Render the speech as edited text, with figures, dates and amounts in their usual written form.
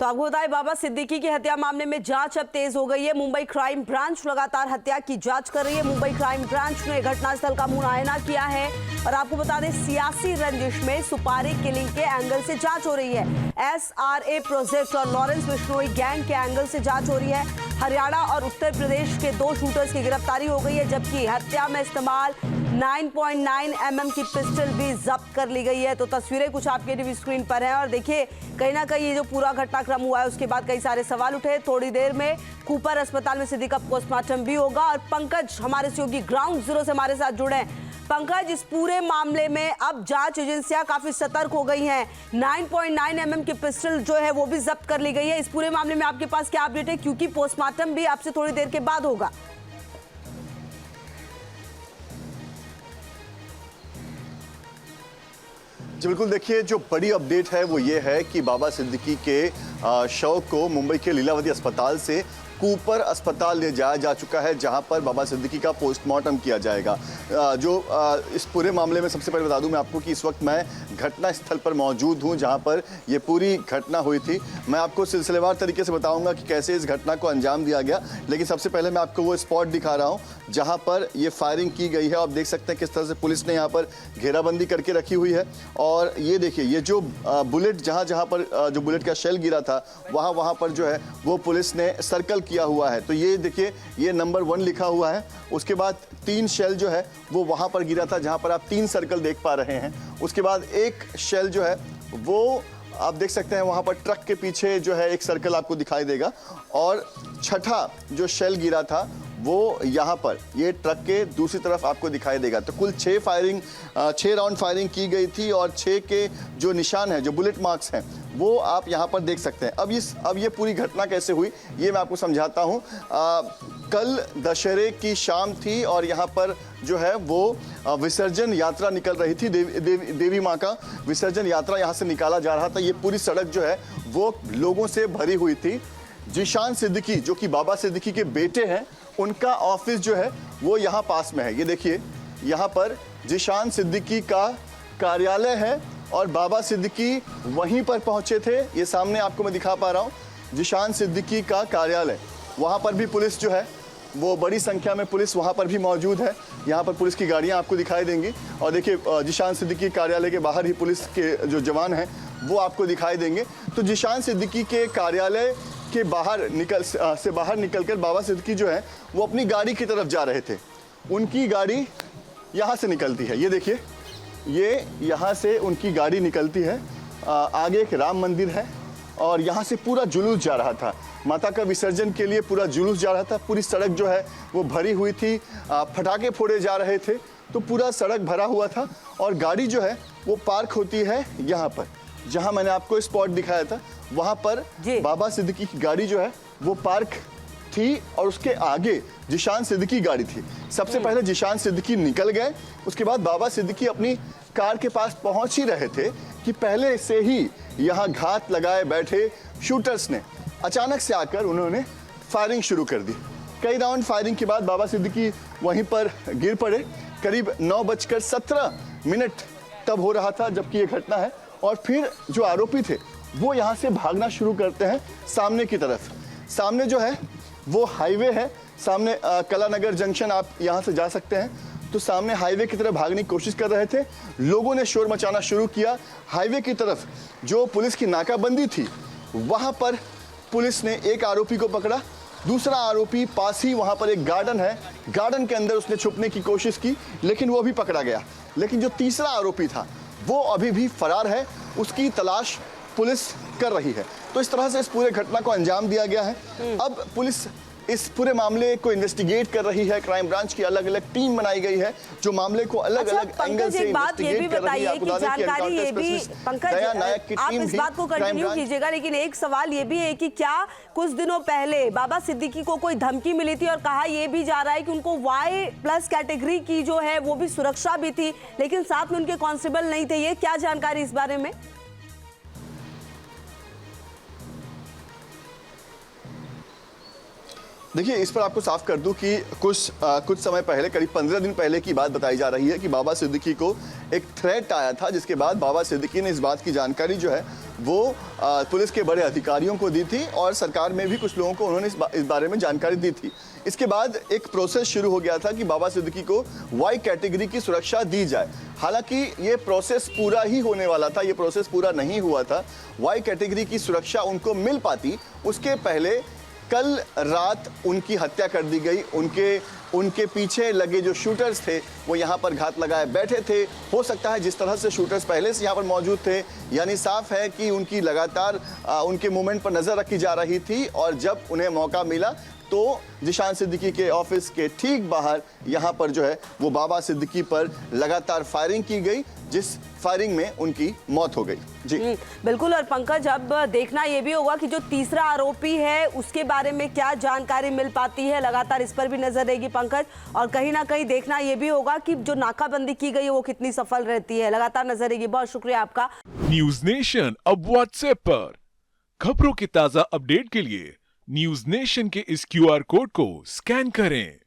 तो आपको बताएं, बाबा सिद्दीकी की हत्या मामले में जांच अब तेज हो गई है। मुंबई क्राइम ब्रांच लगातार हत्या की जांच कर रही है। मुंबई क्राइम ब्रांच ने घटनास्थल का मुआयना किया है और आपको बता दें, सियासी रंजिश में सुपारी किलिंग के एंगल से जांच हो रही है। SRA प्रोजेक्ट और लॉरेंस बिश्नोई गैंग के एंगल से जांच हो रही है। हरियाणा और उत्तर प्रदेश के 2 शूटर्स की गिरफ्तारी हो गई है, जबकि हत्या में इस्तेमाल 9.9 mm की पिस्टल भी जब्त कर ली गई है। तो तस्वीरें कुछ आपके टीवी स्क्रीन पर हैं और देखिए, कहीं ना कहीं ये जो पूरा घटनाक्रम हुआ है उसके बाद कई सारे सवाल उठे। थोड़ी देर में कूपर अस्पताल में सिद्दीकी का पोस्टमार्टम भी होगा और पंकज हमारे सहयोगी ग्राउंड जीरो से हमारे साथ जुड़े हैं। पंकज, इस पूरे मामले में अब जांच एजेंसियां काफी सतर्क हो गई हैं। 9.9 mm की पिस्टल जो है वो भी जब्त कर ली गई है। इस पूरे मामले में आपके पास क्या अपडेट है, क्योंकि पोस्टमार्टम भी आपसे थोड़ी देर के बाद होगा? जी बिल्कुल, देखिए जो बड़ी अपडेट है वो ये है कि बाबा सिद्दीकी के शव को मुंबई के लीलावती अस्पताल से कूपर अस्पताल ले जाया जा चुका है, जहां पर बाबा सिद्दीकी का पोस्टमार्टम किया जाएगा। इस पूरे मामले में सबसे पहले बता दूं मैं आपको कि इस वक्त मैं घटना स्थल पर मौजूद हूं, जहां पर ये पूरी घटना हुई थी। मैं आपको सिलसिलेवार तरीके से बताऊंगा कि कैसे इस घटना को अंजाम दिया गया, लेकिन सबसे पहले मैं आपको वो स्पॉट दिखा रहा हूं जहां पर ये फायरिंग की गई है। आप देख सकते हैं किस तरह से पुलिस ने यहाँ पर घेराबंदी करके रखी हुई है। और ये देखिए, ये जो बुलेट जहाँ पर जो बुलेट का शेल गिरा था वहाँ पर जो है वो पुलिस ने सर्कल किया हुआ है। तो ये देखिए, ये नंबर 1 लिखा हुआ है। उसके बाद 3 शेल जो है वो वहां पर गिरा था, जहां पर आप 3 सर्कल देख पा रहे हैं। उसके बाद एक शेल जो है वो आप देख सकते हैं वहां पर ट्रक के पीछे जो है एक सर्कल आपको दिखाई देगा। और छठा जो शेल गिरा था वो यहाँ पर ये ट्रक के दूसरी तरफ आपको दिखाई देगा। तो कुल 6 राउंड फायरिंग की गई थी और 6 के जो निशान हैं, जो बुलेट मार्क्स हैं, वो आप यहाँ पर देख सकते हैं। अब ये पूरी घटना कैसे हुई ये मैं आपको समझाता हूँ। कल दशहरे की शाम थी और यहाँ पर जो है वो विसर्जन यात्रा निकल रही थी। देवी माँ का विसर्जन यात्रा यहाँ से निकाला जा रहा था। ये पूरी सड़क जो है वो लोगों से भरी हुई थी। जिशान सिद्दीकी जो कि बाबा सिद्दीकी के बेटे हैं, उनका ऑफिस जो है वो यहाँ पास में है। ये देखिए, यहाँ पर जिशान सिद्दीकी का कार्यालय है और बाबा सिद्दीकी वहीं पर पहुंचे थे। ये सामने आपको मैं दिखा पा रहा हूँ जिशान सिद्दीकी का कार्यालय। वहाँ पर भी पुलिस जो है वो बड़ी संख्या में पुलिस वहाँ पर भी मौजूद है। यहाँ पर पुलिस की गाड़ियाँ आपको दिखाई देंगी और देखिए, जिशान सिद्दीकी कार्यालय के बाहर ही पुलिस के जो जवान हैं वो आपको दिखाई देंगे। तो जिशान सिद्दीकी के कार्यालय के बाहर निकलकर बाबा सिद्दीकी जो है वो अपनी गाड़ी की तरफ जा रहे थे। उनकी गाड़ी यहाँ से निकलती है। ये देखिए, ये यहाँ से उनकी गाड़ी निकलती है। आगे एक राम मंदिर है और यहाँ से पूरा जुलूस जा रहा था। माता का विसर्जन के लिए पूरा जुलूस जा रहा था। पूरी सड़क जो है वो भरी हुई थी। पटाखे फोड़े जा रहे थे, तो पूरा सड़क भरा हुआ था। और गाड़ी जो है वो पार्क होती है यहाँ पर, जहाँ मैंने आपको स्पॉट दिखाया था। वहाँ पर बाबा सिद्दीकी की गाड़ी जो है वो पार्क थी और उसके आगे जिशान सिद्दीकी की गाड़ी थी। सबसे पहले जिशान सिद्दीकी निकल गए। उसके बाद बाबा सिद्दीकी अपनी कार के पास पहुंच ही रहे थे कि पहले से ही यहाँ घात लगाए बैठे शूटर्स ने अचानक से आकर उन्होंने फायरिंग शुरू कर दी। कई राउंड फायरिंग के बाद बाबा सिद्दीकी वहीं पर गिर पड़े। करीब 9:17 तब हो रहा था जबकि ये घटना है। और फिर जो आरोपी थे वो यहाँ से भागना शुरू करते हैं सामने की तरफ। सामने जो है वो हाईवे है, सामने कलानगर जंक्शन आप यहाँ से जा सकते हैं। तो सामने हाईवे की तरफ भागने की कोशिश कर रहे थे। लोगों ने शोर मचाना शुरू किया। हाईवे की तरफ जो पुलिस की नाकाबंदी थी वहाँ पर पुलिस ने एक आरोपी को पकड़ा। दूसरा आरोपी पास ही वहाँ पर एक गार्डन है, गार्डन के अंदर उसने छुपने की कोशिश की, लेकिन वो भी पकड़ा गया। लेकिन जो तीसरा आरोपी था वो अभी भी फरार है, उसकी तलाश पुलिस कर रही है। तो इस तरह से इस पूरे घटना को अंजाम दिया गया है। अब पुलिस इस पूरे मामले को इन्वेस्टिगेट कर रही है। क्राइम ब्रांच की अलग अलग टीम बनाई गई है जो मामले को अलग अलग एंगल से इन्वेस्टिगेट कर रही है। आपको जानकारी ये भी, पंकज आप इस बात को कंटिन्यू कीजिएगा, लेकिन एक सवाल ये भी है कि क्या कुछ दिनों पहले बाबा सिद्दीकी को कोई धमकी मिली थी और कहा यह भी जा रहा है कि उनको Y+ कैटेगरी की जो है वो भी सुरक्षा भी थी, लेकिन साथ में उनके कांस्टेबल नहीं थे? ये क्या जानकारी इस बारे में? देखिए, इस पर आपको साफ कर दूं कि कुछ समय पहले, करीब 15 दिन पहले की बात बताई जा रही है कि बाबा सिद्दीकी को एक थ्रेट आया था, जिसके बाद बाबा सिद्दीकी ने इस बात की जानकारी जो है वो पुलिस के बड़े अधिकारियों को दी थी और सरकार में भी कुछ लोगों को उन्होंने इस बारे में जानकारी दी थी। इसके बाद एक प्रोसेस शुरू हो गया था कि बाबा सिद्दीकी को वाई कैटेगरी की सुरक्षा दी जाए। हालांकि ये प्रोसेस पूरा ही होने वाला था, ये प्रोसेस पूरा नहीं हुआ था। वाई कैटेगरी की सुरक्षा उनको मिल पाती उसके पहले कल रात उनकी हत्या कर दी गई। उनके पीछे लगे जो शूटर्स थे वो यहाँ पर घात लगाए बैठे थे। हो सकता है जिस तरह से शूटर्स पहले से यहाँ पर मौजूद थे, यानी साफ है कि उनकी लगातार उनके मूवमेंट पर नजर रखी जा रही थी और जब उन्हें मौका मिला तो जिशान सिद्दीकी के ऑफिस के ठीक बाहर यहाँ पर जो है वो बाबा सिद्दीकी पर लगातार फायरिंग की गई, जिस फायरिंग में उनकी मौत हो गई। जी बिल्कुल। और पंकज, अब देखना ये भी होगा कि जो तीसरा आरोपी है उसके बारे में क्या जानकारी मिल पाती है, लगातार इस पर भी नजर रहेगी पंकज। और कहीं ना कहीं देखना ये भी होगा कि जो नाकाबंदी की गई है वो कितनी सफल रहती है, लगातार नजर रहेगी। बहुत शुक्रिया आपका। न्यूज नेशन अब व्हाट्सएप पर खबरों की ताजा अपडेट के लिए न्यूज नेशन के इस QR कोड को स्कैन करें।